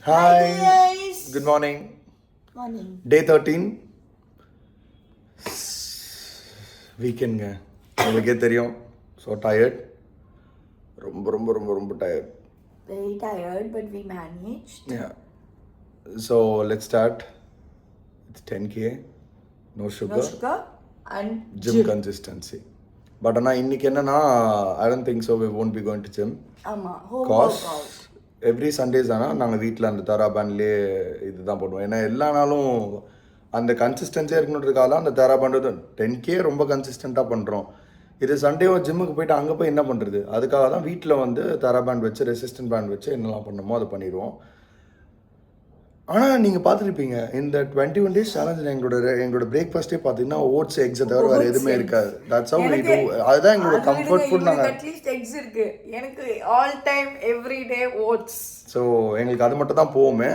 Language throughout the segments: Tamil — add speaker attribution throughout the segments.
Speaker 1: Hi,
Speaker 2: guys.
Speaker 1: good morning.
Speaker 2: Morning.
Speaker 1: Day 13. வீக்கெண்டுங்க உங்களுக்கே தெரியும். ஸோ டயர்ட், ரொம்ப ரொம்ப ரொம்ப ரொம்ப tired.
Speaker 2: Very tired, but we managed.
Speaker 1: Yeah. So let's start. It's 10K. No
Speaker 2: No
Speaker 1: sugar.
Speaker 2: sugar and
Speaker 1: Gym consistency. But ஆனால் இன்னைக்கு என்னன்னா, I don't think so we won't be going to gym.
Speaker 2: ஆமா, home
Speaker 1: Cause
Speaker 2: workout.
Speaker 1: Every Sundays ஆனால் நாங்கள் வீட்டில் அந்த தாராபான்லேயே இதுதான் பண்ணுவோம். ஏன்னா எல்லா நாளும் அந்த கன்சிஸ்டன்சியாக இருக்கணுன்றதுக்காக அந்த தாராபான்றது 10K ரொம்ப கன்சிஸ்டண்ட்டாக பண்ணுறோம். இது சண்டேவோ ஜிம்முக்கு போயிட்டு அங்கே போய் என்ன பண்ணுறது? அதுக்காக தான் வீட்டில் வந்து தாராபாண்ட் வச்சு ரெசிஸ்டன்ட் பேண்ட் வச்சு என்னெல்லாம் பண்ணணுமோ அதை பண்ணிடுவோம். ஆனால் நீங்கள் பார்த்துருப்பீங்க இந்த 21 days சேலஞ்சில் எங்களோட பிரேக்ஃபாஸ்ட்டே பார்த்தீங்கன்னா ஓட்ஸ் எக்ஸை தவிர வேறு எதுவுமே இருக்காது. That's how we do. அதுதான் எங்களோட கம்ஃபர்ட் ஃபுட். நாங்கள்
Speaker 2: அட்லீஸ்ட் எக்ஸ் இருக்கு. எனக்கு all time every day oats.
Speaker 1: So எங்களுக்கு அது மட்டும் தான் போவோமே.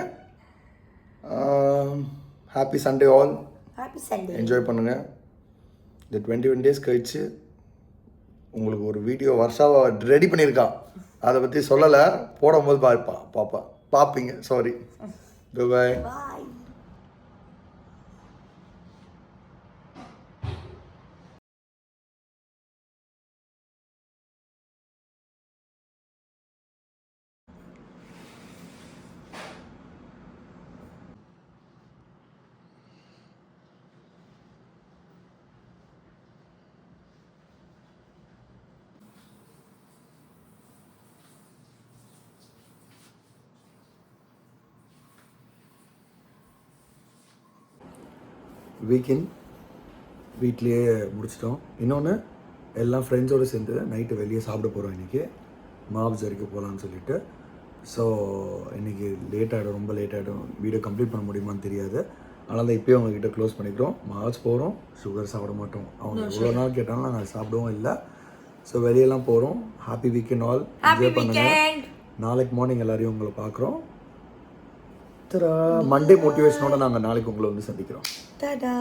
Speaker 1: Happy Sunday all.
Speaker 2: Happy Sunday.
Speaker 1: Enjoy பண்ணுங்கள். இந்த 21 days கழிச்சு உங்களுக்கு ஒரு வீடியோ வருஷாவை ரெடி பண்ணியிருக்கா. அதை பற்றி சொல்லலை, போடும்போது பார்ப்பீங்க. சாரி. பாய்.
Speaker 2: பாய்.
Speaker 1: வீக்கெண்ட் வீட்லேயே முடிச்சிட்டோம். இன்னொன்று எல்லாம் ஃப்ரெண்ட்ஸோடு சேர்ந்து நைட்டு வெளியே சாப்பிட போகிறோம். இன்றைக்கி மாப்ஸ் வரைக்கும் போகலான்னு சொல்லிட்டு. ஸோ இன்றைக்கி லேட் ஆகிடும், ரொம்ப லேட் ஆகிடும். வீடியோ கம்ப்ளீட் பண்ண முடியுமான்னு தெரியாது. அதனால தான் இப்போயே அவங்கக்கிட்ட க்ளோஸ் பண்ணிக்கிறோம். மாப்ஸ் போகிறோம், சுகர் சாப்பிட மாட்டோம். அவங்க எவ்வளோ நாள் கேட்டாலும் நாங்கள் சாப்பிடவும் இல்லை. ஸோ வெளியெல்லாம் போகிறோம். Happy weekend all. என்ஜாய் பண்ணுங்கள். நாளைக்கு மார்னிங் எல்லோரையும் உங்களை பார்க்குறோம். மண்டே மோட்டிவேஷனோட நாங்கள் நாளைக்கு உங்களை வந்து சந்திக்கிறோம்.
Speaker 2: டாடா.